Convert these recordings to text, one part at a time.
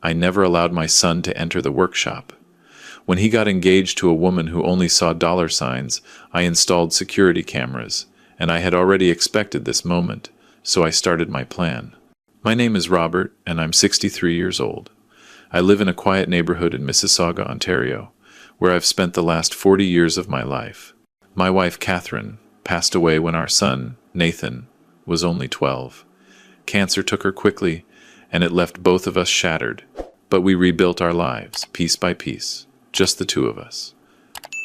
I never allowed my son to enter the workshop. When he got engaged to a woman who only saw dollar signs, I installed security cameras, and I had already expected this moment, so I started my plan. My name is Robert, and I'm 63 years old. I live in a quiet neighborhood in Mississauga, Ontario, where I've spent the last 40 years of my life. My wife, Catherine, passed away when our son, Nathan, was only 12. Cancer took her quickly, and it left both of us shattered. But we rebuilt our lives, piece by piece, just the two of us.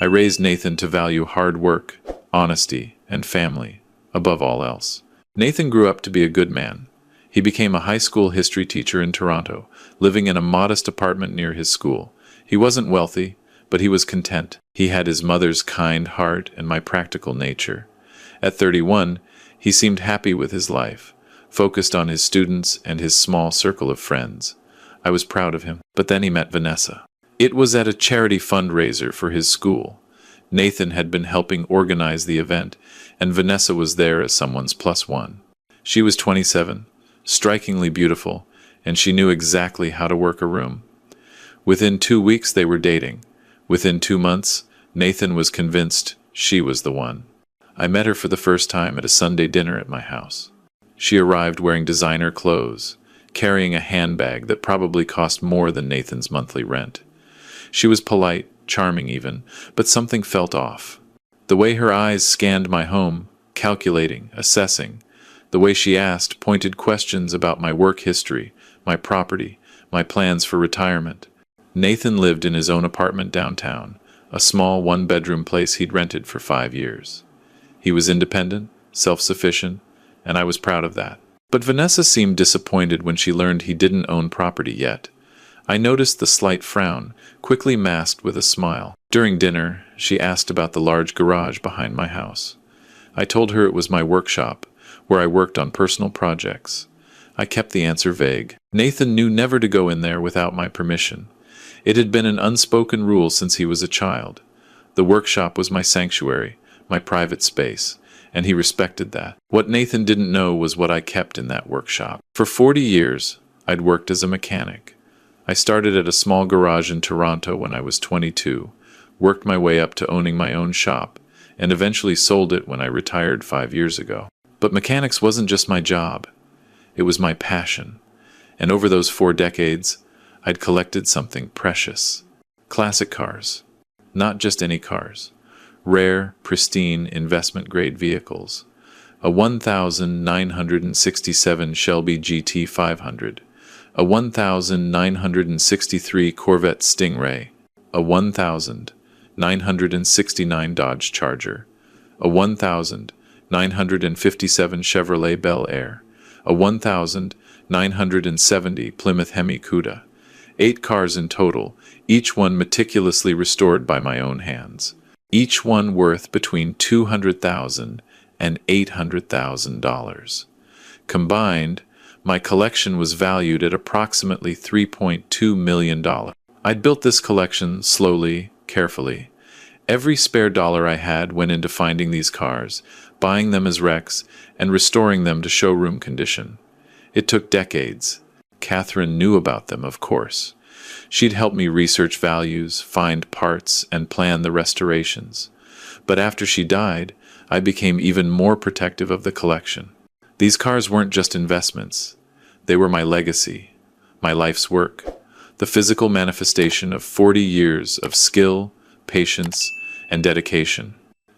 I raised Nathan to value hard work, honesty, and family, above all else. Nathan grew up to be a good man. He became a high school history teacher in Toronto, living in a modest apartment near his school. He wasn't wealthy, but he was content. He had his mother's kind heart and my practical nature. At 31, he seemed happy with his life, focused on his students and his small circle of friends. I was proud of him. But then he met Vanessa. It was at a charity fundraiser for his school. Nathan had been helping organize the event, and Vanessa was there as someone's plus one. She was 27, strikingly beautiful, and she knew exactly how to work a room. Within 2 weeks they were dating. Within 2 months, Nathan was convinced she was the one. I met her for the first time at a Sunday dinner at my house. She arrived wearing designer clothes, carrying a handbag that probably cost more than Nathan's monthly rent. She was polite, charming even, but something felt off. The way her eyes scanned my home, calculating, assessing, the way she asked pointed questions about my work history, my property, my plans for retirement. Nathan lived in his own apartment downtown, a small one-bedroom place he'd rented for 5 years. He was independent, self-sufficient, and I was proud of that. But Vanessa seemed disappointed when she learned he didn't own property yet. I noticed the slight frown, quickly masked with a smile. During dinner, she asked about the large garage behind my house. I told her it was my workshop, where I worked on personal projects. I kept the answer vague. Nathan knew never to go in there without my permission. It had been an unspoken rule since he was a child. The workshop was my sanctuary, my private space, and he respected that. What Nathan didn't know was what I kept in that workshop. For 40 years, I'd worked as a mechanic. I started at a small garage in Toronto when I was 22, worked my way up to owning my own shop, and eventually sold it when I retired 5 years ago. But mechanics wasn't just my job. It was my passion. And over those 4 decades, I'd collected something precious. Classic cars. Not just any cars. Rare, pristine, investment-grade vehicles. A 1967 Shelby GT 500. A 1963 Corvette Stingray. A 1969 Dodge Charger. A 1957 Chevrolet Bel Air. A 1970 Plymouth Hemi Cuda. 8 cars in total, each one meticulously restored by my own hands. Each one worth between $200,000 and $800,000. Combined, my collection was valued at approximately $3.2 million. I'd built this collection slowly, carefully. Every spare dollar I had went into finding these cars, buying them as wrecks, and restoring them to showroom condition. It took decades. Catherine knew about them, of course. She'd helped me research values, find parts, and plan the restorations. But after she died, I became even more protective of the collection. These cars weren't just investments. They were my legacy, my life's work, the physical manifestation of 40 years of skill, patience, and dedication.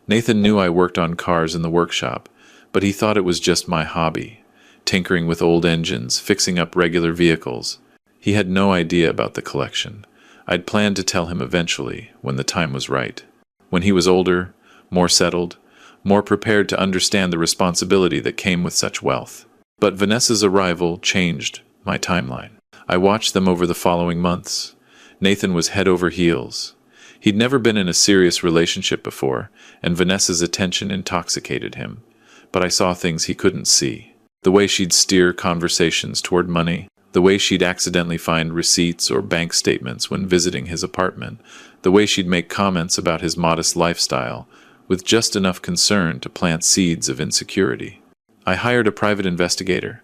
Nathan knew I worked on cars in the workshop, but he thought it was just my hobby, tinkering with old engines, fixing up regular vehicles. He had no idea about the collection. I'd planned to tell him eventually, when the time was right. When he was older, more settled, more prepared to understand the responsibility that came with such wealth. But Vanessa's arrival changed my timeline. I watched them over the following months. Nathan was head over heels. He'd never been in a serious relationship before, and Vanessa's attention intoxicated him. But I saw things he couldn't see. The way she'd steer conversations toward money, the way she'd accidentally find receipts or bank statements when visiting his apartment, the way she'd make comments about his modest lifestyle, with just enough concern to plant seeds of insecurity. I hired a private investigator.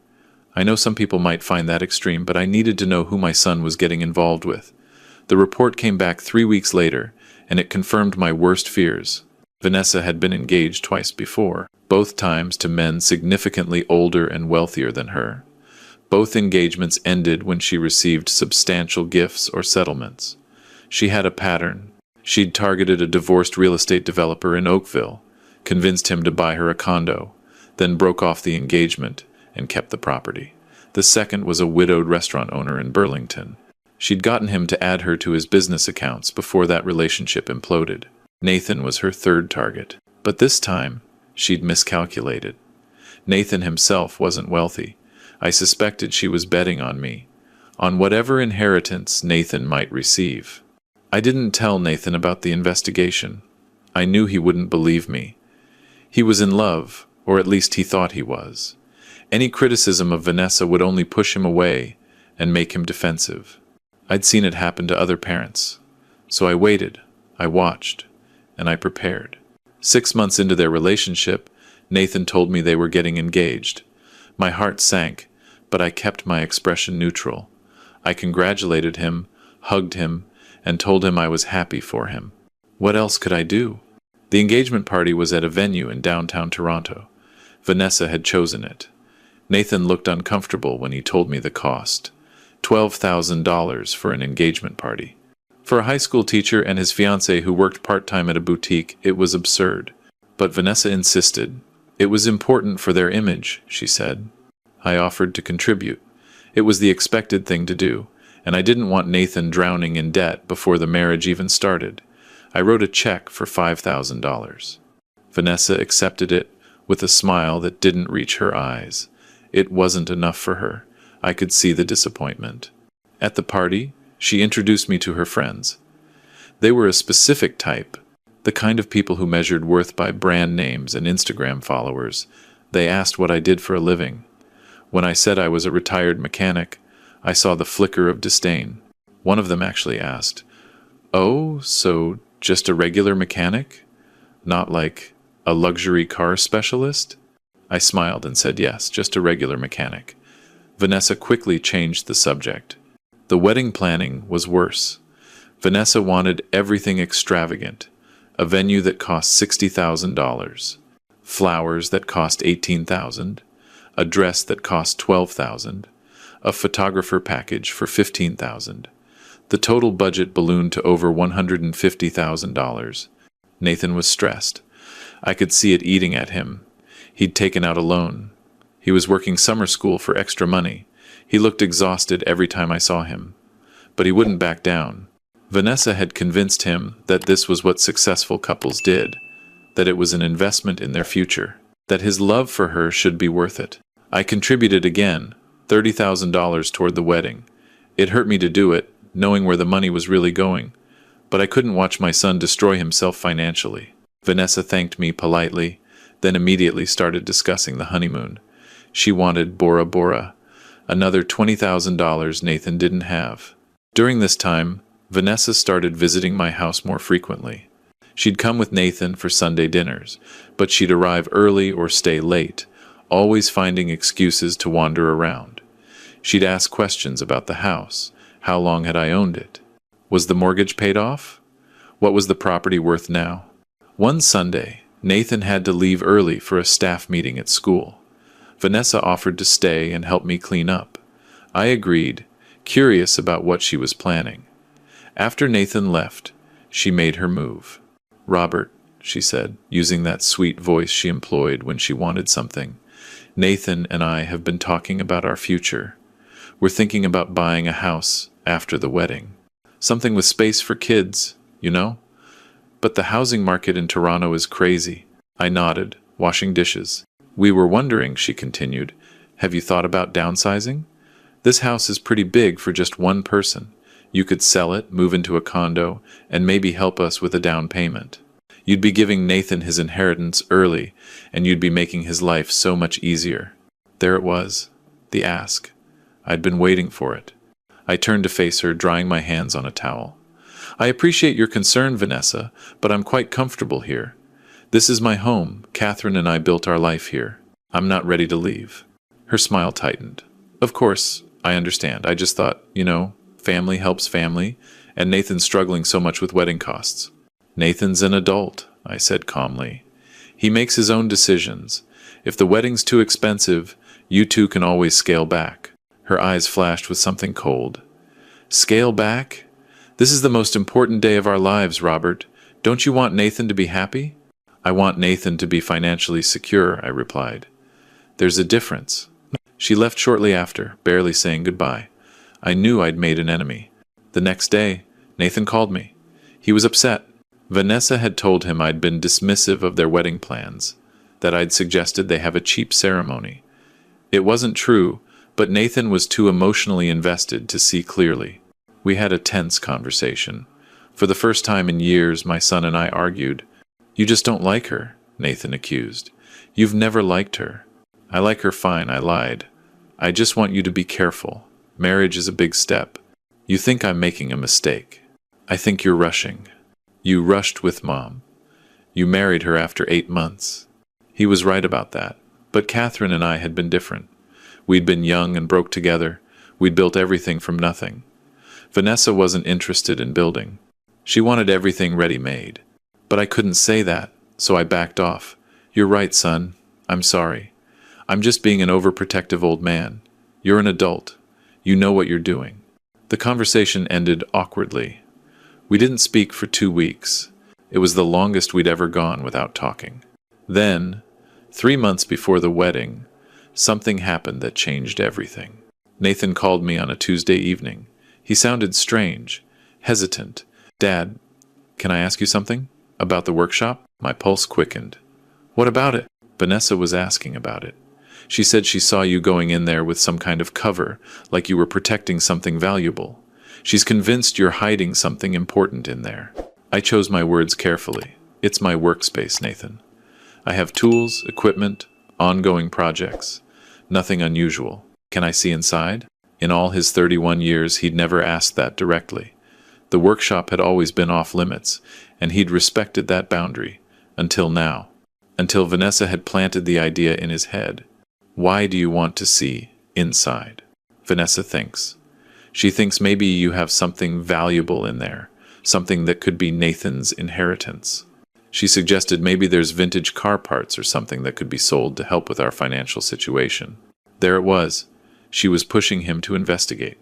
I know some people might find that extreme, but I needed to know who my son was getting involved with. The report came back 3 weeks later, and it confirmed my worst fears. Vanessa had been engaged twice before, both times to men significantly older and wealthier than her. Both engagements ended when she received substantial gifts or settlements. She had a pattern. She'd targeted a divorced real estate developer in Oakville, convinced him to buy her a condo, then broke off the engagement and kept the property. The second was a widowed restaurant owner in Burlington. She'd gotten him to add her to his business accounts before that relationship imploded. Nathan was her third target. But this time, she'd miscalculated. Nathan himself wasn't wealthy. I suspected she was betting on me, on whatever inheritance Nathan might receive. I didn't tell Nathan about the investigation. I knew he wouldn't believe me. He was in love, or at least he thought he was. Any criticism of Vanessa would only push him away and make him defensive. I'd seen it happen to other parents. So I waited, I watched, and I prepared. 6 months into their relationship, Nathan told me they were getting engaged. My heart sank, but I kept my expression neutral. I congratulated him, hugged him, and told him I was happy for him. What else could I do? The engagement party was at a venue in downtown Toronto. Vanessa had chosen it. Nathan looked uncomfortable when he told me the cost. $12,000 for an engagement party. For a high school teacher and his fiancée who worked part-time at a boutique, it was absurd. But Vanessa insisted. It was important for their image, she said. I offered to contribute. It was the expected thing to do, and I didn't want Nathan drowning in debt before the marriage even started. I wrote a check for $5,000. Vanessa accepted it with a smile that didn't reach her eyes. It wasn't enough for her. I could see the disappointment. At the party, she introduced me to her friends. They were a specific type, the kind of people who measured worth by brand names and Instagram followers. They asked what I did for a living. When I said I was a retired mechanic, I saw the flicker of disdain. One of them actually asked, "Oh, so just a regular mechanic? Not like a luxury car specialist?" I smiled and said yes, just a regular mechanic. Vanessa quickly changed the subject. The wedding planning was worse. Vanessa wanted everything extravagant. A venue that cost $60,000. Flowers that cost $18,000. A dress that cost $12,000. A photographer package for $15,000. The total budget ballooned to over $150,000. Nathan was stressed. I could see it eating at him. He'd taken out a loan. He was working summer school for extra money. He looked exhausted every time I saw him. But he wouldn't back down. Vanessa had convinced him that this was what successful couples did, that it was an investment in their future, that his love for her should be worth it. I contributed again, $30,000 toward the wedding. It hurt me to do it, knowing where the money was really going, but I couldn't watch my son destroy himself financially. Vanessa thanked me politely, then immediately started discussing the honeymoon. She wanted Bora Bora, another $20,000 Nathan didn't have. During this time, Vanessa started visiting my house more frequently. She'd come with Nathan for Sunday dinners, but she'd arrive early or stay late, always finding excuses to wander around. She'd ask questions about the house. How long had I owned it? Was the mortgage paid off? What was the property worth now? One Sunday, Nathan had to leave early for a staff meeting at school. Vanessa offered to stay and help me clean up. I agreed, curious about what she was planning. After Nathan left, she made her move. "Robert," she said, using that sweet voice she employed when she wanted something, "Nathan and I have been talking about our future. We're thinking about buying a house after the wedding. Something with space for kids, you know? But the housing market in Toronto is crazy." I nodded, washing dishes. "We were wondering," she continued, "have you thought about downsizing? This house is pretty big for just one person. You could sell it, move into a condo, and maybe help us with a down payment. You'd be giving Nathan his inheritance early, and you'd be making his life so much easier." There it was, the ask. I'd been waiting for it. I turned to face her, drying my hands on a towel. "I appreciate your concern, Vanessa, but I'm quite comfortable here. This is my home. Catherine and I built our life here. I'm not ready to leave." Her smile tightened. Of course, I understand. I just thought, family helps family, and Nathan's struggling so much with wedding costs. Nathan's an adult, I said calmly. He makes his own decisions. If the wedding's too expensive, you two can always scale back. Her eyes flashed with something cold. Scale back? This is the most important day of our lives, Robert. Don't you want Nathan to be happy? I want Nathan to be financially secure, I replied. There's a difference. She left shortly after, barely saying goodbye. I knew I'd made an enemy. The next day, Nathan called me. He was upset. Vanessa had told him I'd been dismissive of their wedding plans, that I'd suggested they have a cheap ceremony. It wasn't true, but Nathan was too emotionally invested to see clearly. We had a tense conversation. For the first time in years, my son and I argued. You just don't like her, Nathan accused. You've never liked her. I like her fine, I lied. I just want you to be careful. Marriage is a big step. You think I'm making a mistake. I think you're rushing. You rushed with Mom. You married her after 8 months. He was right about that. But Catherine and I had been different. We'd been young and broke together. We'd built everything from nothing. Vanessa wasn't interested in building. She wanted everything ready-made. But I couldn't say that, so I backed off. You're right, son. I'm sorry. I'm just being an overprotective old man. You're an adult. You know what you're doing. The conversation ended awkwardly. We didn't speak for 2 weeks. It was the longest we'd ever gone without talking. Then, 3 months before the wedding, something happened that changed everything. Nathan called me on a Tuesday evening. He sounded strange, hesitant. Dad, can I ask you something? About the workshop? My pulse quickened. What about it? Vanessa was asking about it. She said she saw you going in there with some kind of cover, like you were protecting something valuable. She's convinced you're hiding something important in there. I chose my words carefully. It's my workspace, Nathan. I have tools, equipment, ongoing projects. Nothing unusual. Can I see inside? In all his 31 years, he'd never asked that directly. The workshop had always been off limits, and he'd respected that boundary. Until now. Until Vanessa had planted the idea in his head. Why do you want to see inside? Vanessa thinks. She thinks maybe you have something valuable in there, something that could be Nathan's inheritance. She suggested maybe there's vintage car parts or something that could be sold to help with our financial situation. There it was. She was pushing him to investigate,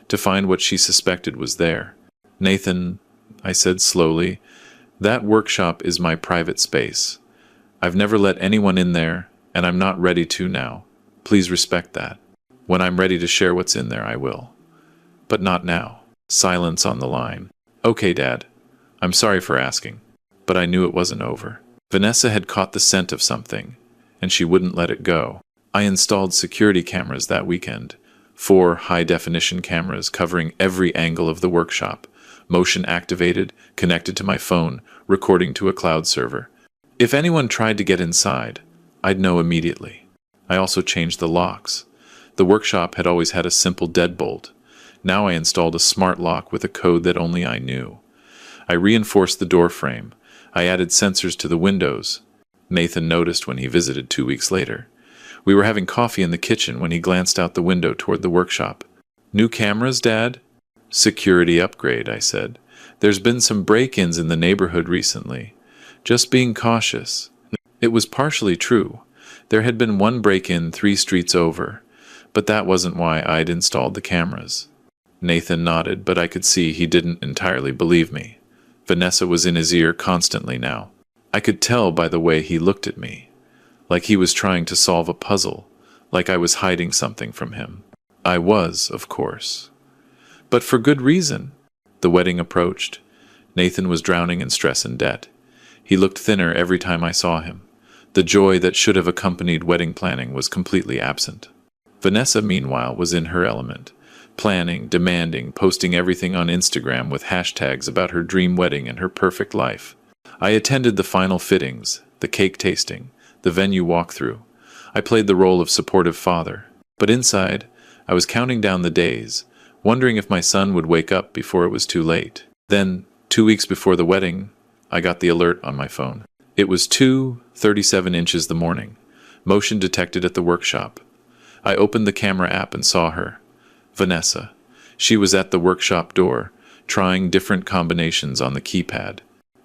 to find what she suspected was there. Nathan, I said slowly, that workshop is my private space. I've never let anyone in there, and I'm not ready to now. Please respect that. When I'm ready to share what's in there, I will. But not now. Silence on the line. Okay, Dad. I'm sorry for asking, but I knew it wasn't over. Vanessa had caught the scent of something, and she wouldn't let it go. I installed security cameras that weekend. 4 high-definition cameras covering every angle of the workshop. Motion activated, connected to my phone, recording to a cloud server. If anyone tried to get inside, I'd know immediately. I also changed the locks. The workshop had always had a simple deadbolt. Now I installed a smart lock with a code that only I knew. I reinforced the door frame. I added sensors to the windows. Nathan noticed when he visited 2 weeks later. We were having coffee in the kitchen when he glanced out the window toward the workshop. New cameras, Dad? Security upgrade, I said. There's been some break-ins in the neighborhood recently. Just being cautious. It was partially true. There had been one break-in 3 streets over, but that wasn't why I'd installed the cameras. Nathan nodded, but I could see he didn't entirely believe me. Vanessa was in his ear constantly now. I could tell by the way he looked at me, like he was trying to solve a puzzle, like I was hiding something from him. I was, of course. But for good reason. The wedding approached. Nathan was drowning in stress and debt. He looked thinner every time I saw him. The joy that should have accompanied wedding planning was completely absent. Vanessa, meanwhile, was in her element. Planning, demanding, posting everything on Instagram with hashtags about her dream wedding and her perfect life. I attended the final fittings, the cake tasting, the venue walkthrough. I played the role of supportive father. But inside, I was counting down the days, wondering if my son would wake up before it was too late. Then, 2 weeks before the wedding, I got the alert on my phone. It was 2:37 inches the morning. Motion detected at the workshop. I opened the camera app and saw her. Vanessa. She was at the workshop door, trying different combinations on the keypad.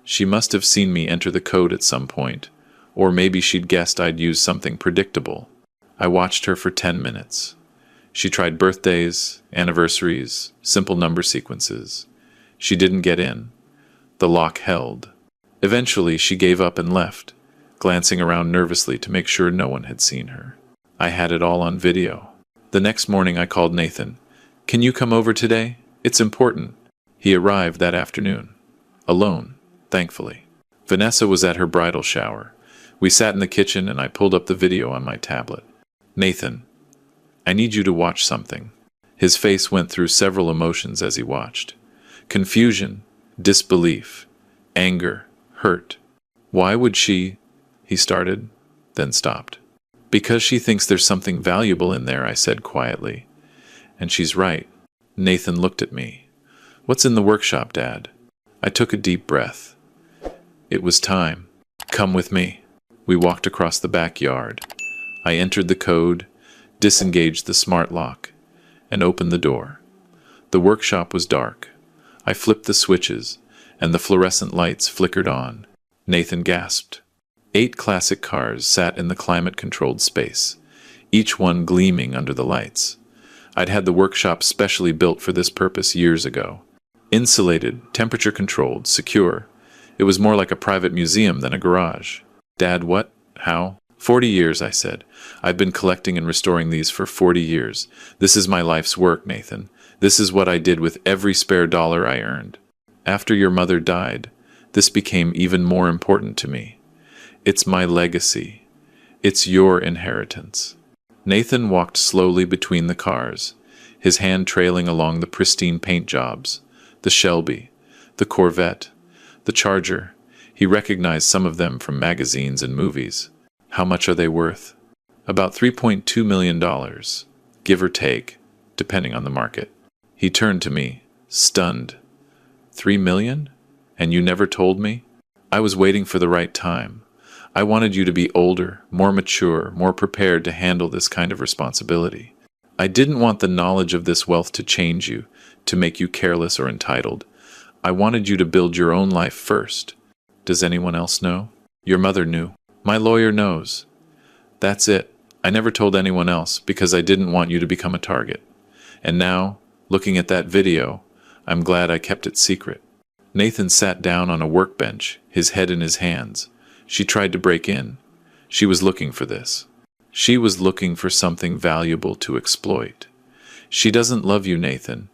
She must have seen me enter the code at some point, or maybe she'd guessed I'd use something predictable. I watched her for 10 minutes. She tried birthdays, anniversaries, simple number sequences. She didn't get in. The lock held. Eventually, she gave up and left, glancing around nervously to make sure no one had seen her. I had it all on video. The next morning, I called Nathan. "Can you come over today? It's important." He arrived that afternoon. Alone, thankfully. Vanessa was at her bridal shower. We sat in the kitchen and I pulled up the video on my tablet. "Nathan, I need you to watch something." His face went through several emotions as he watched. Confusion, disbelief, anger, hurt. "Why would she?" he started, then stopped. "Because she thinks there's something valuable in there," I said quietly. "And she's right." Nathan looked at me. "What's in the workshop, Dad?" I took a deep breath. It was time. "Come with me." We walked across the backyard. I entered the code, disengaged the smart lock, and opened the door. The workshop was dark. I flipped the switches, and the fluorescent lights flickered on. Nathan gasped. 8 classic cars sat in the climate-controlled space, each one gleaming under the lights. I'd had the workshop specially built for this purpose years ago. Insulated, temperature-controlled, secure. It was more like a private museum than a garage. "Dad, what? How?" 40 years, I said. "I've been collecting and restoring these for 40 years. This is my life's work, Nathan. This is what I did with every spare dollar I earned. After your mother died, this became even more important to me. It's my legacy. It's your inheritance." Nathan walked slowly between the cars, his hand trailing along the pristine paint jobs. The Shelby, the Corvette, the Charger. He recognized some of them from magazines and movies. "How much are they worth?" "About $3.2 million, give or take, depending on the market." He turned to me, stunned. "3 million? And you never told me?" "I was waiting for the right time. I wanted you to be older, more mature, more prepared to handle this kind of responsibility. I didn't want the knowledge of this wealth to change you, to make you careless or entitled. I wanted you to build your own life first." "Does anyone else know?" "Your mother knew. My lawyer knows." "That's it. I never told anyone else because I didn't want you to become a target. And now, looking at that video, I'm glad I kept it secret." Nathan sat down on a workbench, his head in his hands. "She tried to break in. She was looking for this. She was looking for something valuable to exploit. She doesn't love you, Nathan.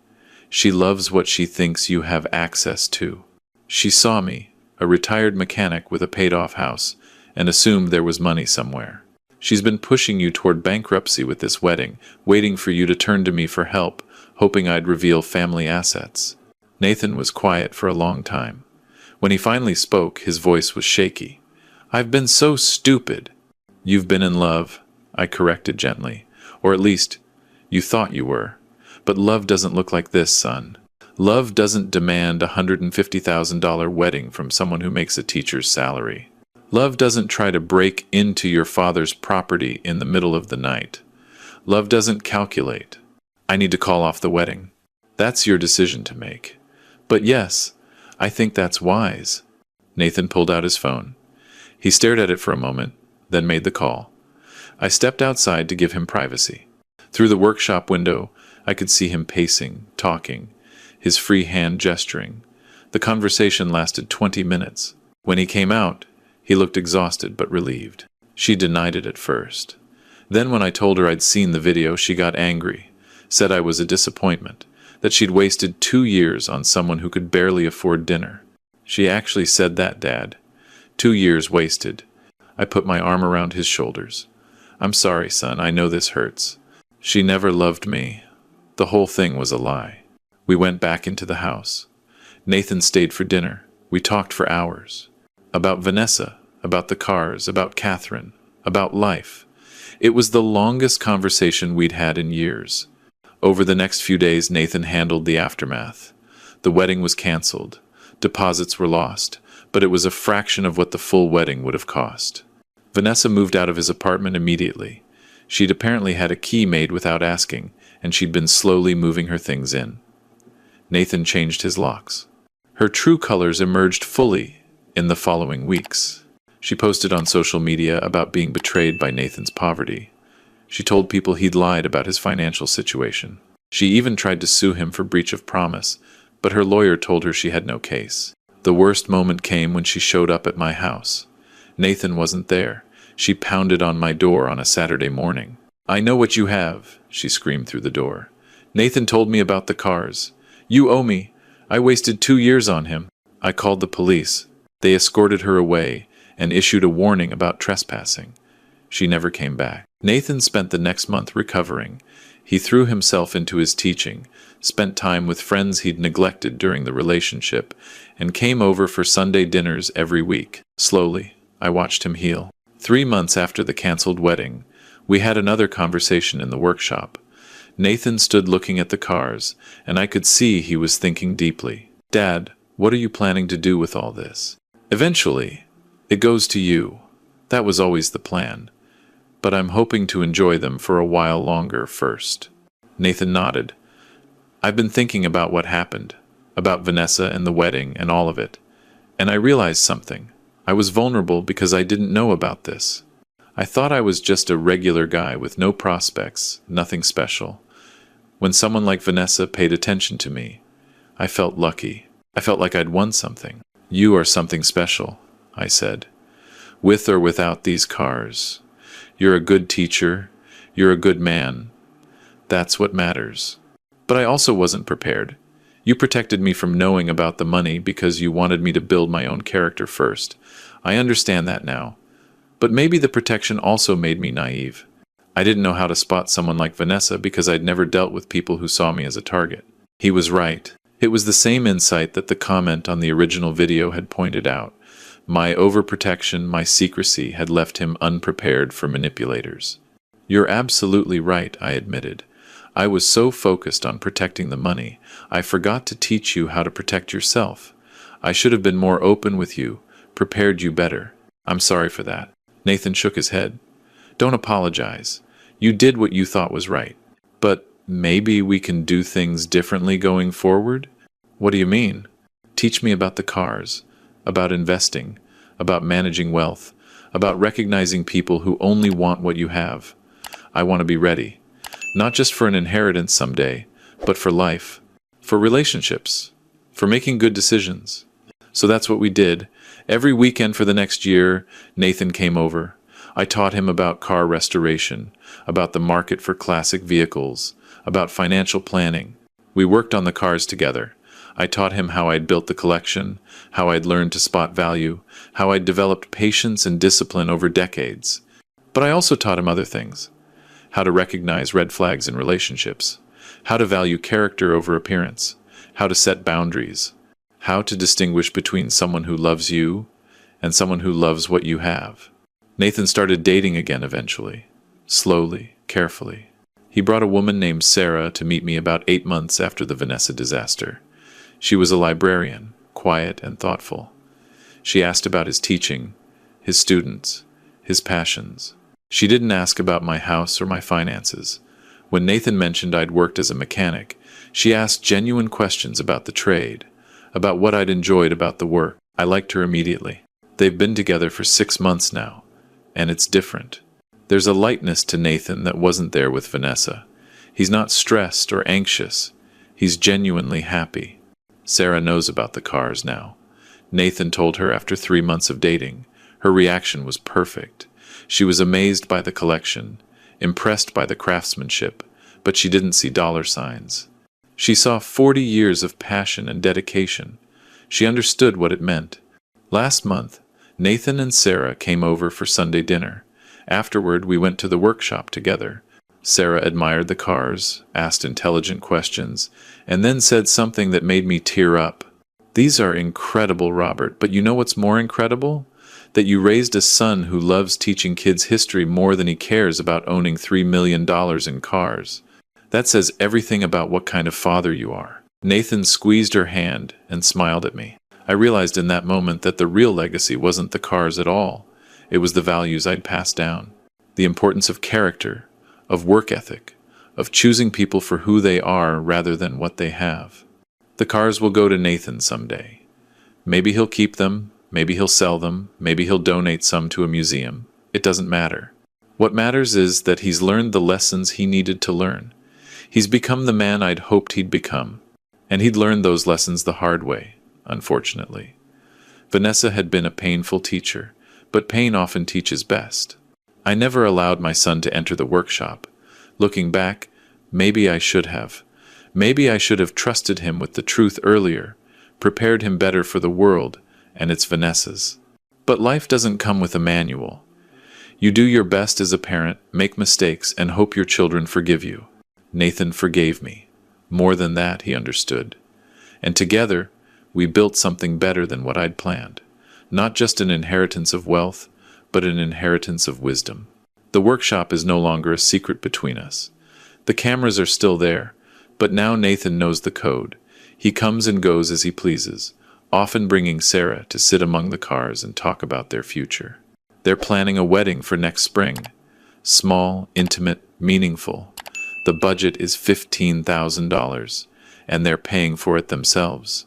She loves what she thinks you have access to. She saw me, a retired mechanic with a paid-off house, and assumed there was money somewhere. She's been pushing you toward bankruptcy with this wedding, waiting for you to turn to me for help, hoping I'd reveal family assets." Nathan was quiet for a long time. When he finally spoke, his voice was shaky. "I've been so stupid." "You've been in love," I corrected gently. "Or at least, you thought you were. But love doesn't look like this, son. Love doesn't demand a $150,000 wedding from someone who makes a teacher's salary. Love doesn't try to break into your father's property in the middle of the night. Love doesn't calculate. I need to call off the wedding. That's your decision to make. But yes, I think that's wise." Nathan pulled out his phone. He stared at it for a moment, then made the call. I stepped outside to give him privacy. Through the workshop window, I could see him pacing, talking, his free hand gesturing. The conversation lasted 20 minutes. When he came out, he looked exhausted but relieved. She denied it at first. Then when I told her I'd seen the video, she got angry, said I was a disappointment, that she'd wasted 2 years on someone who could barely afford dinner. She actually said that, Dad. 2 years wasted. I put my arm around his shoulders. "I'm sorry, son, I know this hurts. She never loved me. The whole thing was a lie." We went back into the house. Nathan stayed for dinner. We talked for hours. About Vanessa, about the cars, about Catherine, about life. It was the longest conversation we'd had in years. Over the next few days, Nathan handled the aftermath. The wedding was canceled. Deposits were lost, but it was a fraction of what the full wedding would have cost. Vanessa moved out of his apartment immediately. She'd apparently had a key made without asking, and she'd been slowly moving her things in. Nathan changed his locks. Her true colors emerged fully in the following weeks. She posted on social media about being betrayed by Nathan's poverty. She told people he'd lied about his financial situation. She even tried to sue him for breach of promise, but her lawyer told her she had no case. The worst moment came when she showed up at my house. Nathan wasn't there. She pounded on my door on a Saturday morning. "I know what you have," she screamed through the door. "Nathan told me about the cars. You owe me. I wasted 2 years on him." I called the police. They escorted her away and issued a warning about trespassing. She never came back. Nathan spent the next month recovering. He threw himself into his teaching, spent time with friends he'd neglected during the relationship, and came over for Sunday dinners every week. Slowly, I watched him heal. 3 months after the canceled wedding, we had another conversation in the workshop. Nathan stood looking at the cars, and I could see he was thinking deeply. "Dad, what are you planning to do with all this? Eventually, it goes to you. That was always the plan. But I'm hoping to enjoy them for a while longer first." Nathan nodded. "I've been thinking about what happened, about Vanessa and the wedding and all of it, and I realized something. I was vulnerable because I didn't know about this. I thought I was just a regular guy with no prospects, nothing special. When someone like Vanessa paid attention to me, I felt lucky. I felt like I'd won something." "You are something special," I said. "With or without these cars. You're a good teacher. You're a good man. That's what matters." But I also wasn't prepared. You protected me from knowing about the money because you wanted me to build my own character first. I understand that now. But maybe the protection also made me naive. I didn't know how to spot someone like Vanessa because I'd never dealt with people who saw me as a target. He was right. It was the same insight that the comment on the original video had pointed out. My overprotection, my secrecy, had left him unprepared for manipulators. "You're absolutely right," I admitted. "I was so focused on protecting the money, I forgot to teach you how to protect yourself. I should have been more open with you, prepared you better. I'm sorry for that." Nathan shook his head. "Don't apologize. You did what you thought was right. But maybe we can do things differently going forward?" "What do you mean?" "Teach me about the cars, about investing, about managing wealth, about recognizing people who only want what you have. I want to be ready, not just for an inheritance someday, but for life, for relationships, for making good decisions." So that's what we did. Every weekend for the next year, Nathan came over. I taught him about car restoration, about the market for classic vehicles, about financial planning. We worked on the cars together. I taught him how I'd built the collection, how I'd learned to spot value, how I'd developed patience and discipline over decades. But I also taught him other things. How to recognize red flags in relationships, how to value character over appearance, how to set boundaries, how to distinguish between someone who loves you and someone who loves what you have. Nathan started dating again eventually, slowly, carefully. He brought a woman named Sarah to meet me about 8 months after the Vanessa disaster. She was a librarian, quiet and thoughtful. She asked about his teaching, his students, his passions. She didn't ask about my house or my finances. When Nathan mentioned I'd worked as a mechanic, she asked genuine questions about the trade, about what I'd enjoyed about the work. I liked her immediately. They've been together for 6 months now, and it's different. There's a lightness to Nathan that wasn't there with Vanessa. He's not stressed or anxious. He's genuinely happy. Sarah knows about the cars now. Nathan told her after 3 months of dating. Her reaction was perfect. She was amazed by the collection, impressed by the craftsmanship, but she didn't see dollar signs. She saw 40 years of passion and dedication. She understood what it meant. Last month, Nathan and Sarah came over for Sunday dinner. Afterward, we went to the workshop together. Sarah admired the cars, asked intelligent questions, and then said something that made me tear up. "These are incredible, Robert, but you know what's more incredible? That you raised a son who loves teaching kids history more than he cares about owning $3 million in cars. That says everything about what kind of father you are." Nathan squeezed her hand and smiled at me. I realized in that moment that the real legacy wasn't the cars at all. It was the values I'd passed down. The importance of character, of work ethic, of choosing people for who they are rather than what they have. The cars will go to Nathan someday. Maybe he'll keep them, maybe he'll sell them, maybe he'll donate some to a museum. It doesn't matter. What matters is that he's learned the lessons he needed to learn. He's become the man I'd hoped he'd become. And he'd learned those lessons the hard way, unfortunately. Vanessa had been a painful teacher, but pain often teaches best. I never allowed my son to enter the workshop. Looking back, maybe I should have. Maybe I should have trusted him with the truth earlier, prepared him better for the world and its Vanessas. But life doesn't come with a manual. You do your best as a parent, make mistakes, and hope your children forgive you. Nathan forgave me. More than that, he understood. And together, we built something better than what I'd planned. Not just an inheritance of wealth, but an inheritance of wisdom. The workshop is no longer a secret between us. The cameras are still there, but now Nathan knows the code. He comes and goes as he pleases, often bringing Sarah to sit among the cars and talk about their future. They're planning a wedding for next spring. Small, intimate, meaningful. The budget is $15,000, and they're paying for it themselves.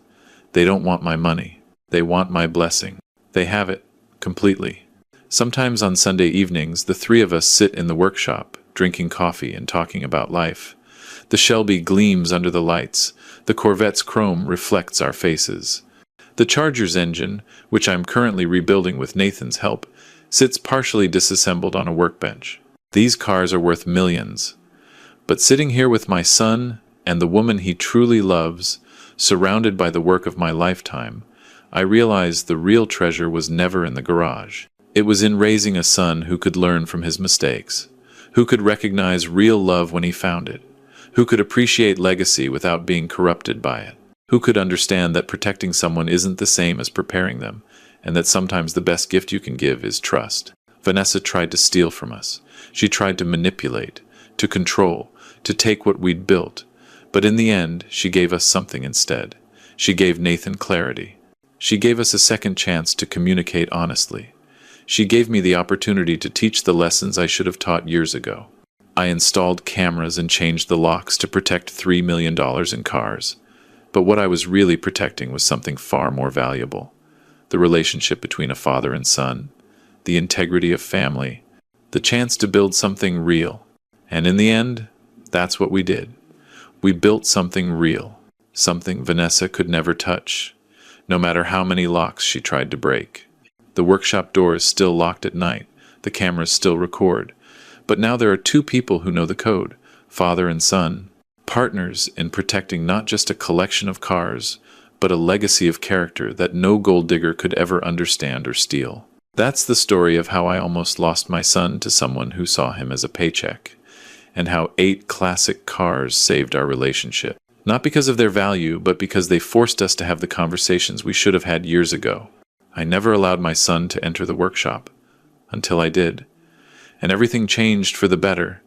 They don't want my money. They want my blessing. They have it, completely. Sometimes on Sunday evenings, the three of us sit in the workshop, drinking coffee and talking about life. The Shelby gleams under the lights. The Corvette's chrome reflects our faces. The Charger's engine, which I'm currently rebuilding with Nathan's help, sits partially disassembled on a workbench. These cars are worth millions. But sitting here with my son and the woman he truly loves, surrounded by the work of my lifetime, I realized the real treasure was never in the garage. It was in raising a son who could learn from his mistakes, who could recognize real love when he found it, who could appreciate legacy without being corrupted by it, who could understand that protecting someone isn't the same as preparing them, and that sometimes the best gift you can give is trust. Vanessa tried to steal from us. She tried to manipulate, to control, to take what we'd built. But in the end, she gave us something instead. She gave Nathan clarity. She gave us a second chance to communicate honestly. She gave me the opportunity to teach the lessons I should have taught years ago. I installed cameras and changed the locks to protect $3 million in cars. But what I was really protecting was something far more valuable. The relationship between a father and son, the integrity of family, the chance to build something real. And in the end, that's what we did. We built something real, something Vanessa could never touch, no matter how many locks she tried to break. The workshop door is still locked at night, the cameras still record, but now there are two people who know the code, father and son, partners in protecting not just a collection of cars, but a legacy of character that no gold digger could ever understand or steal. That's the story of how I almost lost my son to someone who saw him as a paycheck, and how 8 classic cars saved our relationship. Not because of their value, but because they forced us to have the conversations we should have had years ago. I never allowed my son to enter the workshop, until I did. And everything changed for the better.